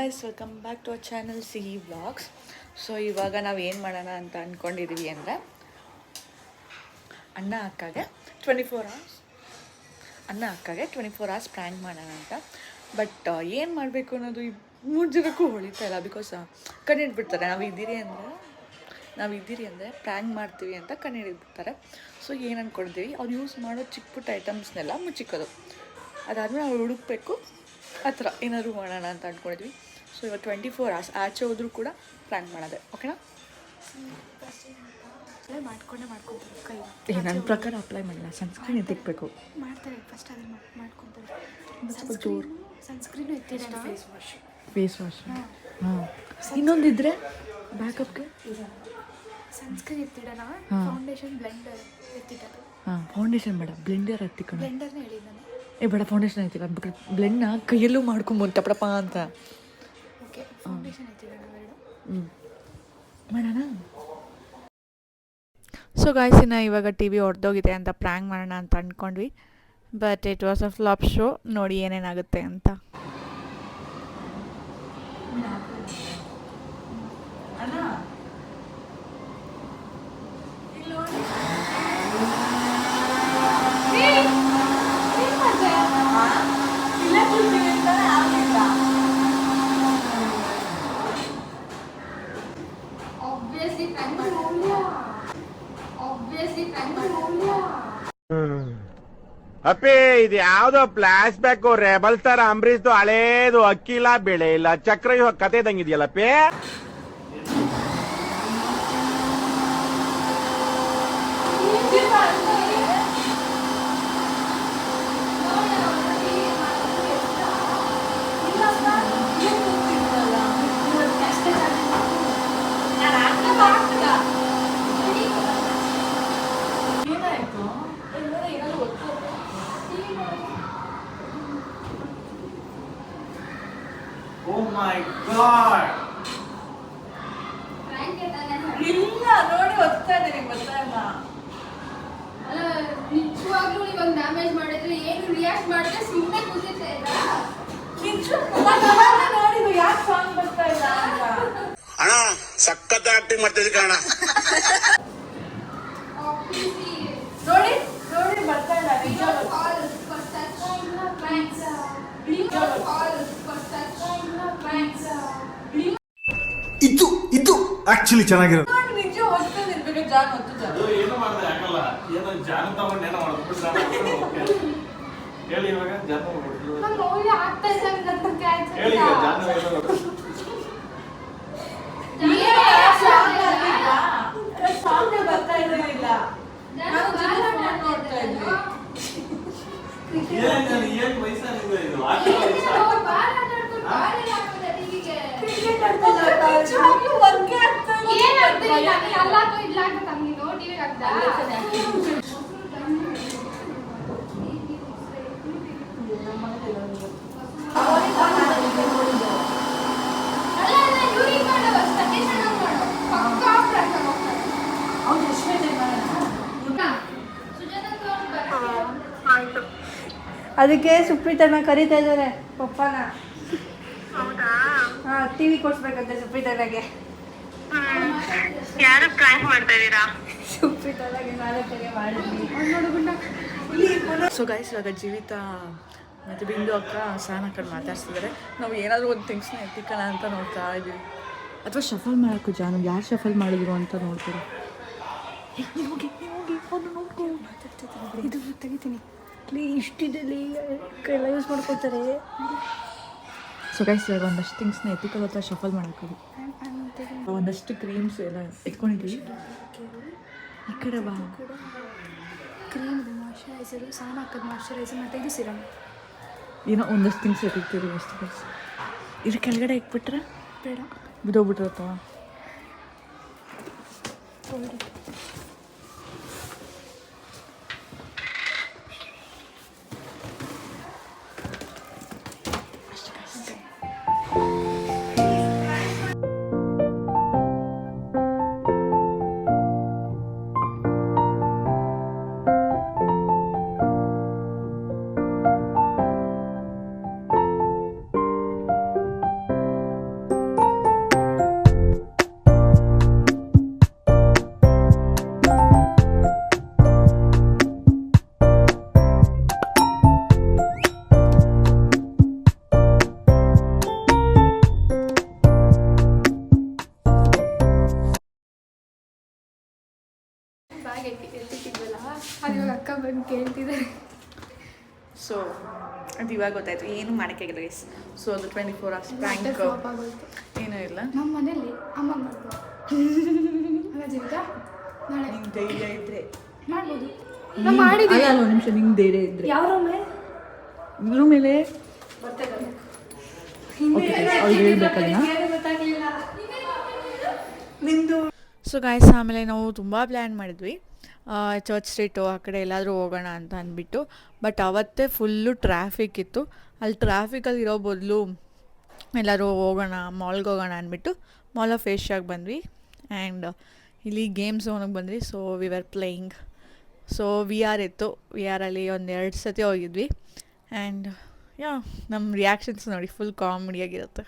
Guys, welcome back to our channel Sihi vlogs. So ಇವಾಗ ನಾವು ಏನು ಮಾಡೋಣ ಅಂತ ಅಂದ್ಕೊಂಡಿದ್ದೀವಿ ಅಂದರೆ ಅಣ್ಣ ಅಕ್ಕಗೆ 24 hours ಪ್ರ್ಯಾಂಕ್ ಮಾಡೋಣ ಅಂತ. ಬಟ್ ಏನು ಮಾಡಬೇಕು ಅನ್ನೋದು ಈ 3 ಜನಕ್ಕೂ ಹೊಳಿತಾ ಇಲ್ಲ. ಬಿಕಾಸ್ ಕಣ್ಣಿಡ್ಬಿಡ್ತಾರೆ ನಾವಿದ್ದೀರಿ ಅಂದರೆ ಪ್ರ್ಯಾಂಕ್ ಮಾಡ್ತೀವಿ ಅಂತ ಕಣ್ಣಿಡಿದ್ಬಿಡ್ತಾರೆ. ಸೊ ಏನು ಅಂದ್ಕೊಂಡಿದ್ದೀವಿ, ಅವ್ರು ಯೂಸ್ ಮಾಡೋ ಚಿಕ್ಕ ಪುಟ್ಟ ಐಟಮ್ಸ್ನೆಲ್ಲ ಮುಚ್ಚಿಕ್ಕೋದು. ಅದಾದಮೇಲೆ ನಾವು ಹುಡುಕ್ಬೇಕು, ಆ ಥರ ಏನಾದರೂ ಮಾಡೋಣ ಅಂತ ಅಂದ್ಕೊಂಡಿದ್ವಿ. ಸೊ ಇವಾಗ 24 hours ಆಚೆ ಹೋದರೂ ಕೂಡ ಪ್ಲ್ಯಾನ್ ಮಾಡೋದೆ. ಓಕೆನಾ? ಮಾಡ್ಕೊತಾರೆ. ನನ್ನ ಪ್ರಕಾರ ಅಪ್ಲೈ ಮಾಡಿಲ್ಲ, ಸನ್ಸ್ಕ್ರೀನ್ ಎತ್ತಿಕ್ಬೇಕು. ಮಾಡ್ತಾರೆ ಫಸ್ಟ್ ಅದನ್ನು ಮಾಡ್ಕೊತಾರೆ. ಸನ್ಸ್ಕ್ರೀನು ಎತ್ತಿಡೋಣ, ಫೇಸ್ ವಾಶ್. ಹಾಂ, ಇನ್ನೊಂದಿದ್ರೆ ಬ್ಯಾಕಪ್ಗೆ ಸನ್ಸ್ಕ್ರೀನ್ ಎತ್ತಿಡೋಣ, ಫೌಂಡೇಶನ್ ಬ್ಲೆಂಡರ್ ಎತ್ತಿಡೋದು. ಹಾಂ, ಫೌಂಡೇಶನ್ ಬೇಡ, ಬ್ಲೆಂಡರ್ ಎತ್ತಿಕೊಂಡು. ಬ್ಲೆಂಡರ್ನೇ ಹೇಳಿ ನಾನು. ಬೇಡ, ಫೌಂಡೇಶನ್ ಎತ್ತಿಲ್ಲ, ಬ್ಲೆಂಡ್ನ ಕೈಯಲ್ಲೂ ಮಾಡ್ಕೊಂಬೋದು ಟಪಡಪ ಅಂತ. ಓಕೆ, ಫೌಂಡೇಶನ್ ಎತ್ತಿಡೋಣ ಎರಡು. ಮಾಡೋಣ. ಸೊ ಗಾಯ್ಸ್, ಇವಾಗ ಟಿ ವಿ ಹೊಡೆದೋಗಿದೆ ಅಂತ ಪ್ರ್ಯಾಂಕ್ ಮಾಡೋಣ ಅಂತ ಅಂದ್ಕೊಂಡ್ವಿ. But it was a flop show. ನೋಡಿ ಏನೇನಾಗುತ್ತೆ ಅಂತ. ಅಪ್ಪಿ, ಇದು ಯಾವ್ದೋ ಫ್ಲಾಶ್ ಬ್ಯಾಕ್ ರೆಬಲ್ ಸ್ಟಾರ್ ಅಂಬರೀಶ್ದು ಹಳೇದು. ಅಕ್ಕಿಲ್ಲ, ಬೆಳೆ ಇಲ್ಲ, ಚಕ್ರ ಇವಾಗ ಕತೆ ಇದಂಗಿದೆಯಲ್ಲಪ್ಪಿ. Oh my god! ಇಲ್ಲ, ನೋಡಿ ಹೋಗ್ತಾ ಇದ್ದೀನಿ, ಗೊತ್ತಾಗಲ್ಲ. ಅಲ್ಲ, ನಿಜವಾಗ್ಲೂ ಇವಾಗ ಡ್ಯಾಮೇಜ್ ಮಾಡಿದ್ರೆ ಏನು ರಿಯಾಕ್ಟ್ ಮಾಡಿದ್ರೆ ಸುಮ್ಮನೆ ಕೂತಿದ್ದೆ. ನೋಡಿ ಯಾಕೆ ಸಾಂಗ್ ಬರ್ತಾ ಇಲ್ಲ ಅಂತ. ಅಣ್ಣ ಸಖತ್ ಆಕ್ಟಿಂಗ್ ಮಾಡ್ತಿದ್ದೆ ಕಣ. ನೋಡಿ ನೋಡಿ ಬರ್ತಾ ಇಲ್ಲ. ನಿಜ ಇದು ಆಕ್ಚುಲಿ ಚೆನ್ನಾಗಿರೋದು. ನಿಜ ಹೋಗ್ತಾ ಇರ್ಬೇಕು. ಜಾನ್ ಹೊತ್ತು ಜಾನ್ ಏನು ಮಾಡಿದೆ ಆಗಲ್ಲ. ಏನೋ ಜಾನ ತಗೊಂಡು ಏನೋ ಮಾಡ್ಬಿಟ್ಟು ಹೇಳಿ. ಇವಾಗ ಜಾನ ಆಗ್ತಾ ಹೇಳಿ. ಈಗ ಜಾನ ಸಾಂಗ್ ಬರ್ತಾ ಇರಲಿಲ್ಲ. ನೋಡ್ತಾ ಇದ್ವಿ. ಏನ್ ವಯಸ್ಸಾಗಿದೆ ಇದು? ಅದಕ್ಕೆ ಸುಪ್ರೀತನ ಕರೀತಾ ಇದ್ದಾರೆ ಪಪ್ಪನ. ಹಾಂ, ಟಿವಿ ಕೊಡ್ಸ್ಬೇಕಂತೆ ಸುಪ್ರೀತನಾಗೆ. ಯಾರು ಪ್ರ್ಯಾಂಕ್ ಮಾಡ್ತಾ ಇದ್ದೀರಾ? ಸುಪ್ರೀತನಾಗೆ ನಾಳೆ ಮಾಡಿದ್ವಿ. ಸೊ ಗೈಸ್, ಇವಾಗ ಜೀವಿತ ಮತ್ತು ಬಿಂದು ಅಕ್ಕ ಸಾನ ಕಡೆ ಮಾತಾಡ್ತಿದ್ದಾರೆ. ನಾವು ಏನಾದರೂ ಒಂದು ಥಿಂಗ್ಸ್ನ ಎತ್ತಿಕ್ಕಲ್ಲ ಅಂತ ನೋಡ್ತಾ ಇದ್ದೀವಿ. ಅಥವಾ ಶಫಲ್ ಮಾಡೋಕ್ಕೂ ಜಾನು ಯಾರು ಶಫಲ್ ಮಾಡಿದ್ರು ಅಂತ ನೋಡ್ತಾರೆ. ಹೋಗಿ ಅವನು ನೋಡ್ಕೊ. ಇದು ತೆಗಿತೀನಿ. ಇಷ್ಟಿದಲ್ಲಿ ಕೈಲ ಯೂಸ್ ಮಾಡ್ಕೊತಾರೆ. ಸೊ ಗೈಸ್, ಇವಾಗ ಒಂದಷ್ಟು ಥಿಂಗ್ಸ್ನ ಎತ್ತಿಕೊಳ್ಳೋ ಅಥವಾ ಶಫಲ್ ಮಾಡೋಕ್ಕೋದು. ಒಂದಷ್ಟು ಕ್ರೀಮ್ಸ್ ಎಲ್ಲ ಎತ್ಕೊಂಡಿದ್ದೀವಿ. ಈ ಕಡೆ ಬಾ. ಕ್ರೀಮ್, ಮಾಯ್ಶ್ಚರೈಸರು, ಸಾನ ಹಾಕೋದು ಮಾಯ್ಶ್ಚರೈಸರ್, ಮತ್ತು ಇದು ಸಿರಮ್. ಏನೋ ಒಂದಷ್ಟು ಥಿಂಗ್ಸ್ ಎತ್ತಿರ್ತೀವಿ ಅಷ್ಟು ಗೈಸ್. ಇದು ಕೆಳಗಡೆ ಇಟ್ಬಿಟ್ರೆ ಬೇಡ, ಬಿದ್ದೋಗ್ಬಿಟ್ಟಿರುತ್ತವ. ಬ್ಯಾಗ್ ಎತ್ತಿಟ್ಟಿದ್ವಲ್ಲ ಅದು ಇವಾಗ ಅಕ್ಕ ಬಂದು ಕೇಳ್ತಿದ್ದಾರೆ. ಸೊ ಅದು ಇವಾಗ ಗೊತ್ತಾಯ್ತು, ಏನು ಮಾಡೋಕ್ಕಾಗಿಲ್ಲ ಗೈಸ್. ಸೊ ಅದು 24 hours ಪ್ರ್ಯಾಂಕ್ ಫ್ಲಾಪ್ ಆಗೋಯ್ತು. ಏನೂ ಇಲ್ಲ. ನಮ್ಮ ಮನೇಲಿ ಅಮ್ಮ ಮಾಡ್ಬೋದು ಅಲ್ಲ ಜೀವಿತ, ನಾಳೆ ನಿಂಗೆ ಧೈರ್ಯ ಇದ್ರೆ ಮಾಡ್ಬೋದು. ನಾವು ಮಾಡಿದ್ದೀವಿ. ಅಲ್ಲ ಒಂದು ನಿಮಿಷ, ನಿಂಗೆ ಧೈರ್ಯ ಇದ್ರೆ ಯಾವ ರೂಮೇ ಇದ್ರ ಮೇಲೆ ಬರ್ತದೆ ಅವ್ರು ಹೇಳ್ಬೇಕಲ್ಲ. ಗೊತ್ತಾಗಲಿಲ್ಲ ನಿಂದು. ಸೊ ಗಾಯ್ಸ್ ಆಮೇಲೆ ನಾವು ತುಂಬ ಪ್ಲ್ಯಾನ್ ಮಾಡಿದ್ವಿ ಚರ್ಚ್ ಸ್ಟ್ರೀಟು ಆ ಕಡೆ ಎಲ್ಲಾದರೂ ಹೋಗೋಣ ಅಂತ ಅಂದ್ಬಿಟ್ಟು. ಬಟ್ ಅವತ್ತೇ ಫುಲ್ಲು ಟ್ರಾಫಿಕ್ ಇತ್ತು. ಅಲ್ಲಿ ಟ್ರಾಫಿಕಲ್ಲಿ ಇರೋ ಬದಲು ಎಲ್ಲರೂ ಹೋಗೋಣ ಮಾಲ್ಗೆ ಹೋಗೋಣ ಅಂದ್ಬಿಟ್ಟು ಮಾಲ್ ಆಫ್ ಏಷ್ಯಾಗೆ ಬಂದ್ವಿ. ಆ್ಯಂಡ್ ಇಲ್ಲಿ ಗೇಮ್ ಝೋನಿಗೆ ಬಂದ್ವಿ. So we are playing. So we are ಇತ್ತು. ವಿ ಆರಲ್ಲಿ 1-2 ಸತಿ ಹೋಗಿದ್ವಿ. ಆ್ಯಂಡ್ ಯಾ ನಮ್ಮ ರಿಯಾಕ್ಷನ್ಸ್ ನೋಡಿ ಫುಲ್ ಕಾಮಿಡಿಯಾಗಿರುತ್ತೆ.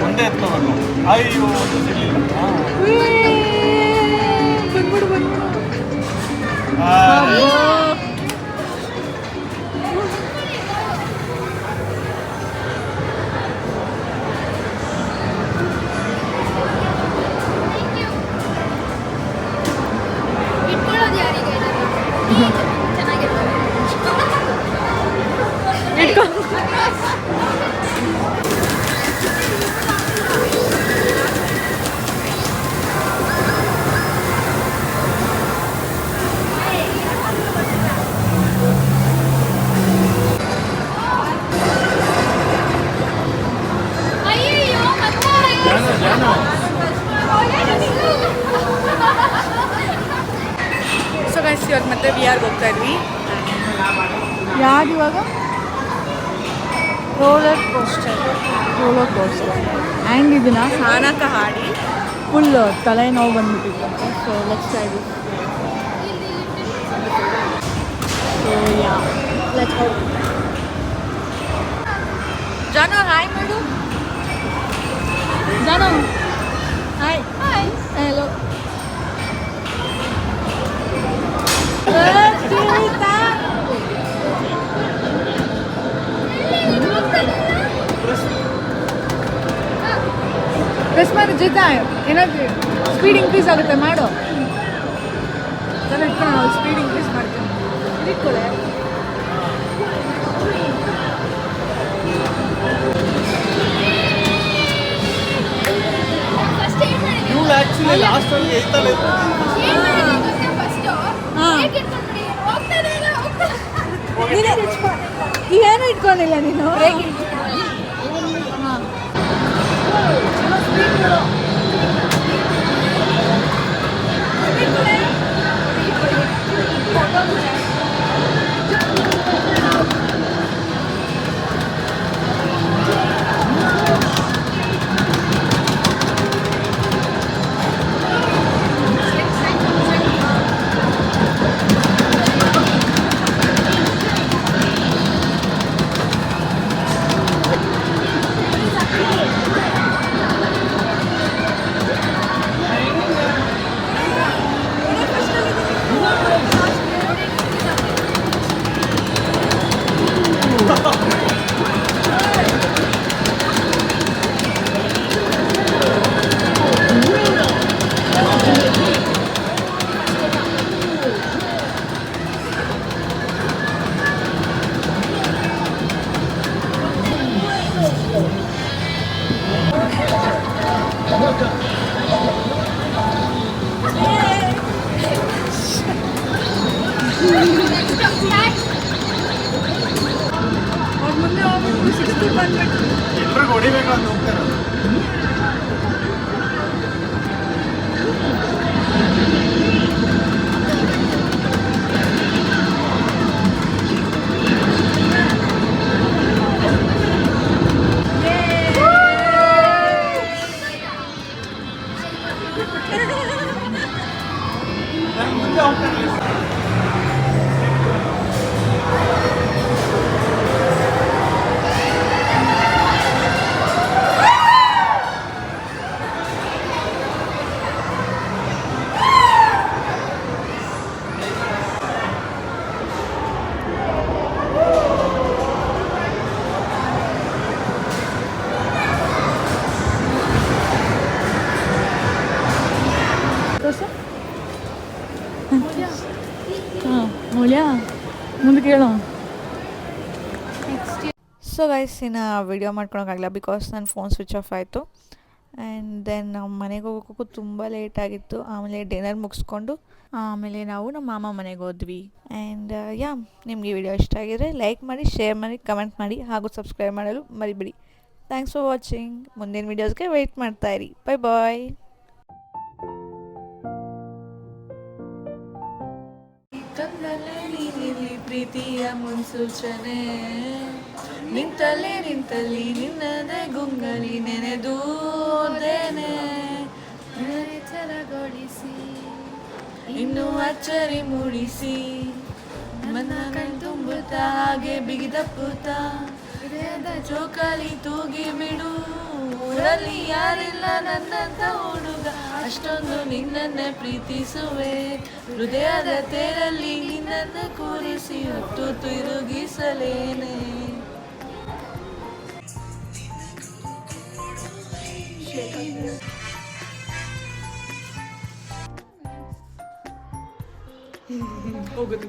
ಒಂದೇ ಎತ್ತಬೇಕು. ಅಯ್ಯೋ ಒಂದು ಸಿಗಲಿಲ್ಲ. ಇಟ್ಕೊಳ್ಳೋದು ಯಾರಿಗೆ ಚೆನ್ನಾಗಿರ್ತದೆ. ಅಯ್ಯಯ್ಯೋ ಸೊ ಗೈಸ್ ಇವಾಗ ಮತ್ತೆ ವಿ ಆರ್ಗೆ ಹೋಗ್ತಾ ಇದ್ವಿ. ಯಾರು ಇವಾಗ ರೋಲರ್ ಕೋಸ್ಟರ್ ಆ್ಯಂಡ್ ಇದನ್ನ ಸ್ನಾನಕ್ಕೆ ಹಾಡಿ ಫುಲ್ ತಲೆನೋವು ಬಂದ್ಬಿಟ್ಟಿತ್ತು. So let's try this. So yeah let's go. Janu hi ಮಾಡು. ಜಾನು ಹಾಯ್. Hi hello. ಪ್ರೆಸ್ ಮಾಡಿ ಜೊತೆ ಏನಾದ್ರು ಸ್ಪೀಡ್ ಇನ್ಕ್ರೀಸ್ ಆಗುತ್ತೆ ಮಾಡು. ಇಟ್ಕೊಂಡು ನಾವು ಸ್ಪೀಡ್ ಇನ್ಕ್ರೀಸ್ ಮಾಡ್ತೀವಿ. ಇಟ್ಕೊಳ್ಳೆ. ಫಸ್ಟ್ ಏನು ಮಾಡಿದ್ವಿ? ಇವ್ಳು ಆಕ್ಚುಲಿ ಲಾಸ್ಟ್ ಅಲ್ಲಿ ಹೇಳ್ತಾಳೆ ಏನು ಮಾಡಿದ್ವಿ ಗೊತ್ತಾ? ಫಸ್ಟ್ ಹಾಂ. ಹೇಗೆ ಇಟ್ಕೊಂಡ್ಬಿಡಿ ಹೋಗ್ತಾನೆ ಇಲ್ಲ ಹೋಗ್ತಾನೆ. ಏನು ಇಟ್ಕೊಂಡಿಲ್ಲ ನೀನು. ಹಾಂ ನಾನು ಮುಂದೆ ಹೋಗ್ತಾನೆ ತೋರ್ಸು ಹಾಂ ಮೌಲ್ಯ ಮುಂದೆ ಕೇಳೋ. ಸೊ ಗೈಸ್ ಇನ್ನು ವಿಡಿಯೋ ಮಾಡ್ಕೊಳಕ್ಕಾಗಲ್ಲ ಬಿಕಾಸ್ ನನ್ನ ಫೋನ್ ಸ್ವಿಚ್ ಆಫ್ ಆಯಿತು. ಆ್ಯಂಡ್ ದೆನ್ ನಾವು ಮನೆಗೆ ಹೋಗೋಕ್ಕೂ ತುಂಬ ಲೇಟ್ ಆಗಿತ್ತು. ಆಮೇಲೆ ಡಿನ್ನರ್ ಮುಗಿಸ್ಕೊಂಡು ಆಮೇಲೆ ನಾವು ನಮ್ಮ ಮಾಮ ಮನೆಗೆ ಹೋದ್ವಿ. ಆ್ಯಂಡ್ ನಿಮಗೆ ಈ ವಿಡಿಯೋ ಇಷ್ಟ ಆಗಿದ್ರೆ ಲೈಕ್ ಮಾಡಿ, ಶೇರ್ ಮಾಡಿ, ಕಮೆಂಟ್ ಮಾಡಿ ಹಾಗೂ ಸಬ್ಸ್ಕ್ರೈಬ್ ಮಾಡಲು ಮರಿಬೇಡಿ. Thanks for watching. ಮುಂದಿನ ವೀಡಿಯೋಸ್ಗೆ ವೆಯ್ಟ್ ಮಾಡ್ತಾಯಿರಿ. ಬಾಯ್ ಬಾಯ್. ಕಂದಲೇ ನೀನಿಲ್ಲಿ ಪ್ರೀತಿಯ ಮುನ್ಸೂಚನೆ, ನಿಂತಲ್ಲಿ ನಿನ್ನದೇ ಗುಂಗಲಿ ನೆನೆದೂದೇನೆ, ಎಚ್ಚರಗೊಳಿಸಿ ಇನ್ನು ಅಚ್ಚರಿ ಮೂಡಿಸಿ, ಮನ ಕಣ್ತುಂಬುತ್ತಾ ಹಾಗೆ ಬಿಗಿದಪ್ಪುತ್ತಾ ಹೃದಯದ ಜೋಕಾಲಿ ತೂಗಿ ಬಿಡು. ಊರಲ್ಲಿ ಯಾರಿಲ್ಲ ನನ್ನಂತ ಹುಡುಗ, ಅಷ್ಟೊಂದು ನಿನ್ನನ್ನೇ ಪ್ರೀತಿಸುವೆ. ಹೃದಯದ ತೇರಲ್ಲಿ ನಿನ್ನನ್ನು ಕೂರಿಸಿ ಹೊತ್ತು ತಿರುಗಿಸಲೇನೆ. ಹೋಗುದು